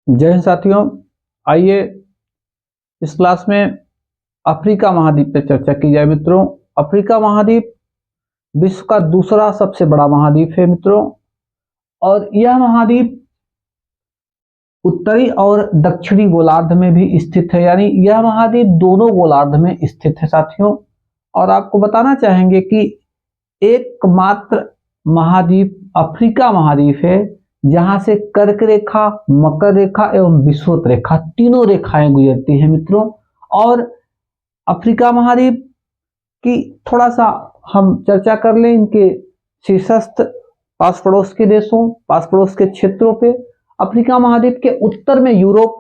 जय हिंद साथियों। आइए इस क्लास में अफ्रीका महाद्वीप पे चर्चा की जाए मित्रों। अफ्रीका महाद्वीप विश्व का दूसरा सबसे बड़ा महाद्वीप है मित्रों, और यह महाद्वीप उत्तरी और दक्षिणी गोलार्ध में भी स्थित है, यानी यह महाद्वीप दोनों गोलार्ध में स्थित है साथियों। और आपको बताना चाहेंगे कि एकमात्र महाद्वीप अफ्रीका महाद्वीप है जहां से कर्क रेखा, मकर रेखा एवं विषुवत रेखा तीनों रेखाएं गुजरती हैं मित्रों। और अफ्रीका महाद्वीप की थोड़ा सा हम चर्चा कर लें इनके शीर्षस्थ पास पड़ोस के देशों, पास पड़ोस के क्षेत्रों पे। अफ्रीका महाद्वीप के उत्तर में यूरोप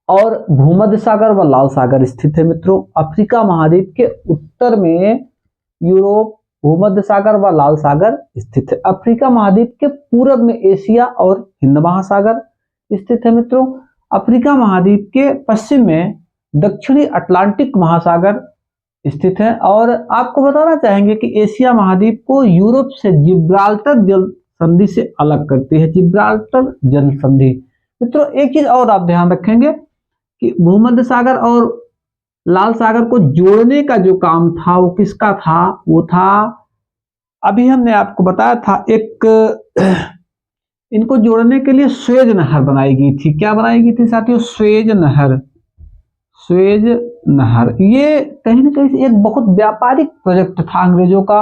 और भूमध्य सागर व लाल सागर स्थित है मित्रों। अफ्रीका महाद्वीप के उत्तर में यूरोप, भूमध्य सागर व लाल सागर स्थित है। अफ्रीका महाद्वीप के पूर्व में एशिया और हिंद महासागर स्थित है मित्रों। अफ्रीका महाद्वीप के पश्चिम में दक्षिणी अटलांटिक महासागर स्थित है। और आपको बताना चाहेंगे कि एशिया महाद्वीप को यूरोप से जिब्राल्टर जल संधि से अलग करती है, जिब्राल्टर जल संधि। मित्रों एक चीज और आप ध्यान रखेंगे कि भूमध्य सागर और लाल सागर को जोड़ने का जो काम था वो किसका था? वो था, अभी हमने आपको बताया था, एक इनको जोड़ने के लिए स्वेज नहर बनाई गई थी। क्या बनाई गई थी साथियों? स्वेज नहर। स्वेज नहर ये कहीं ना कहीं एक बहुत व्यापारिक प्रोजेक्ट था अंग्रेजों का।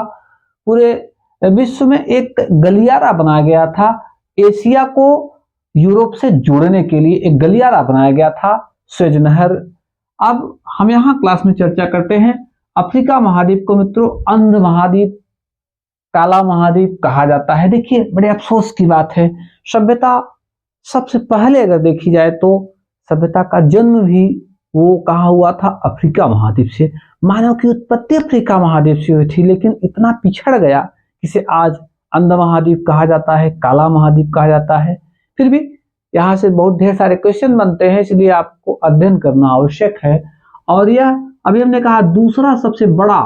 पूरे विश्व में एक गलियारा बनाया गया था, एशिया को यूरोप से जोड़ने के लिए एक गलियारा बनाया गया था, स्वेज नहर। अब हम यहाँ क्लास में चर्चा करते हैं अफ्रीका महाद्वीप को मित्रों अंध महाद्वीप, काला महाद्वीप कहा जाता है। देखिए बड़े अफसोस की बात है, सभ्यता सबसे पहले अगर देखी जाए तो सभ्यता का जन्म भी वो कहा हुआ था अफ्रीका महाद्वीप से। मानव की उत्पत्ति अफ्रीका महाद्वीप से हुई थी, लेकिन इतना पिछड़ गया इसे आज अंध महाद्वीप कहा जाता है, काला महाद्वीप कहा जाता है। फिर भी यहाँ से बहुत ढेर सारे क्वेश्चन बनते हैं, इसलिए आपको अध्ययन करना आवश्यक है। और यह अभी हमने कहा दूसरा सबसे बड़ा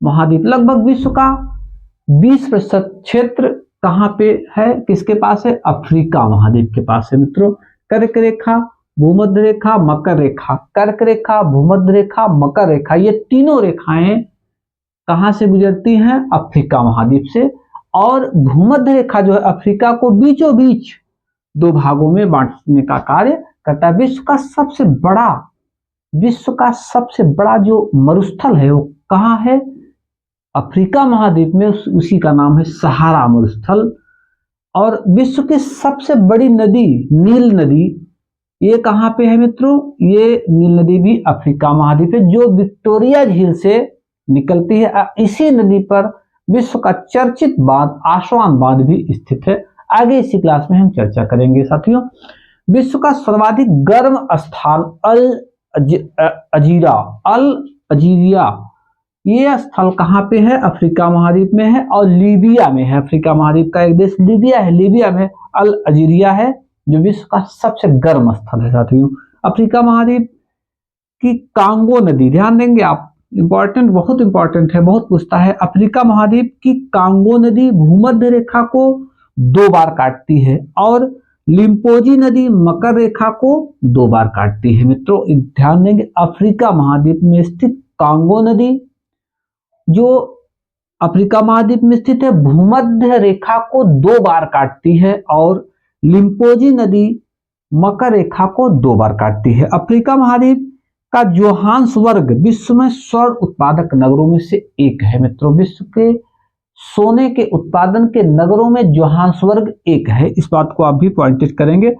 महाद्वीप, लगभग विश्व का 20% क्षेत्र कहाँ पे है, किसके पास है? अफ्रीका महाद्वीप के पास है मित्रों। कर्क रेखा, भूमध्य रेखा, मकर रेखा, कर्क रेखा, भूमध्य रेखा, मकर रेखा, ये तीनों रेखाएं कहां से गुजरती हैं? अफ्रीका महाद्वीप से। और भूमध्य रेखा जो है अफ्रीका को बीचों बीच दो भागों में बांटने का कार्य करता है। विश्व का सबसे बड़ा जो मरुस्थल है वो कहाँ है? अफ्रीका महाद्वीप में। उसी का नाम है सहारा मरुस्थल। और विश्व की सबसे बड़ी नदी नील नदी, ये कहाँ पे है मित्रों? ये नील नदी भी अफ्रीका महाद्वीप है, जो विक्टोरिया झील से निकलती है। इसी नदी पर विश्व का चर्चित बांध आसवान बांध भी स्थित है। आगे इसी क्लास में हम चर्चा करेंगे साथियों। विश्व का सर्वाधिक गर्म स्थान अल अजीरिया, ये स्थल कहाँ पे है? अफ्रीका महाद्वीप में है और लीबिया में है। अफ्रीका महाद्वीप का एक देश लीबिया है, लीबिया में अल अजीरिया है जो विश्व का सबसे गर्म स्थल है साथियों। अफ्रीका महाद्वीप की कांगो नदी, ध्यान देंगे आप, इंपॉर्टेंट, बहुत इंपॉर्टेंट है, बहुत पूछता है। अफ्रीका महाद्वीप की कांगो नदी भूमध्य रेखा को 2 बार काटती है और लिम्पोजी नदी मकर रेखा को 2 बार काटती है मित्रों। ध्यान देंगे अफ्रीका महाद्वीप में स्थित कांगो नदी जो अफ्रीका महाद्वीप में स्थित है भूमध्य रेखा को 2 बार काटती है और लिम्पोजी नदी मकर रेखा को 2 बार काटती है। अफ्रीका महाद्वीप का जोहान्सबर्ग विश्व में स्वर्ण उत्पादक नगरों में से एक है मित्रों। विश्व के सोने के उत्पादन के नगरों में जोहान्सबर्ग एक है, इस बात को आप भी पॉइंटेड करेंगे।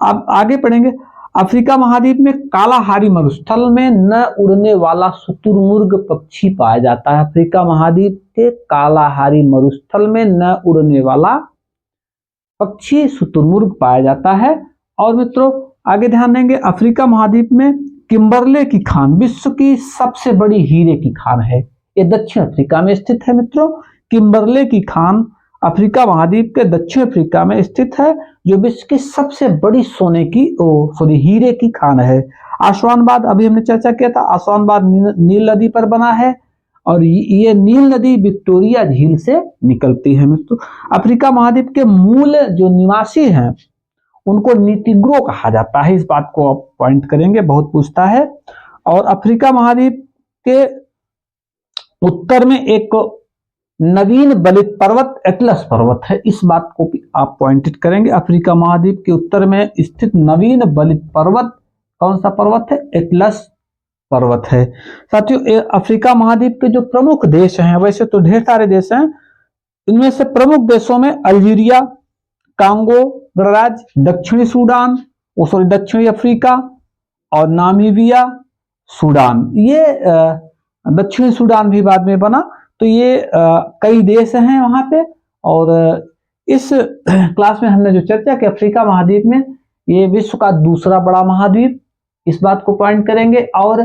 अब आगे पढ़ेंगे। अफ्रीका महाद्वीप में कालाहारी मरुस्थल में न उड़ने वाला शुतुरमुर्ग पक्षी पाया जाता है। अफ्रीका महाद्वीप के कालाहारी मरुस्थल में न उड़ने वाला पक्षी शुतुरमुर्ग पाया जाता है। और मित्रों आगे ध्यान देंगे अफ्रीका महाद्वीप में किम्बरले की खान विश्व की सबसे बड़ी हीरे की खान है, ये दक्षिण अफ्रीका में स्थित है मित्रों। किम्बरले की खान अफ्रीका महाद्वीप के दक्षिण अफ्रीका में स्थित है, जो विश्व की सबसे बड़ी हीरे की खान है। आसवानबाद, अभी हमने चर्चा किया था, आसवानबाद नील नदी पर बना है और ये नील नदी विक्टोरिया झील से निकलती है मित्रों। अफ्रीका महाद्वीप के मूल जो निवासी हैं उनको नीटिग्रो कहा जाता है। इस बात को आप पॉइंट करेंगे, बहुत पूछता है। और अफ्रीका महाद्वीप के उत्तर में एक नवीन बलित पर्वत एटलस पर्वत है, इस बात को भी आप पॉइंटेड करेंगे। अफ्रीका महाद्वीप के उत्तर में स्थित नवीन बलित पर्वत कौन सा पर्वत है? एटलस पर्वत है। साथियों, अफ्रीका महाद्वीप के जो प्रमुख देश हैं, वैसे तो ढेर सारे देश हैं, इनमें से प्रमुख देशों में अल्जीरिया, कांगो गणराज्य, दक्षिणी सूडान, दक्षिणी अफ्रीका और नामीबिया, सूडान। ये दक्षिणी सूडान भी बाद में बना। तो ये कई देश हैं वहां पे। और इस क्लास में हमने जो चर्चा की अफ्रीका महाद्वीप में, ये विश्व का दूसरा बड़ा महाद्वीप, इस बात को पॉइंट करेंगे। और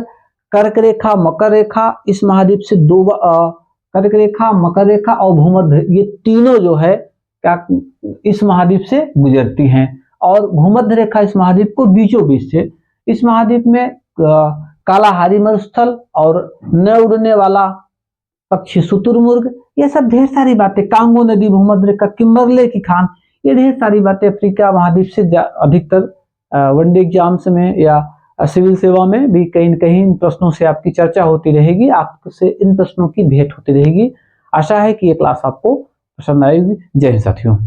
कर्क रेखा, मकर रेखा, इस महाद्वीप से दो कर्क रेखा, मकर रेखा और भूमध्य, ये तीनों जो है क्या इस महाद्वीप से गुजरती हैं। और भूमध्य रेखा इस महाद्वीप को बीचों बीच से, इस महाद्वीप में कालाहारी मरुस्थल और न उड़ने वाला पक्षी शुतुरमुर्ग, ये सब ढेर सारी बातें, कांगो नदी, भूमध्य रेखा, किम्बरले की खान, ये ढेर सारी बातें अफ्रीका महाद्वीप से अधिकतर वनडे एग्जाम्स में या सिविल सेवा में भी कहीं न कहीं इन प्रश्नों से आपकी चर्चा होती रहेगी, आपसे इन प्रश्नों की भेंट होती रहेगी। आशा है कि ये क्लास आपको पसंद आएगी। जय हिंद साथियों।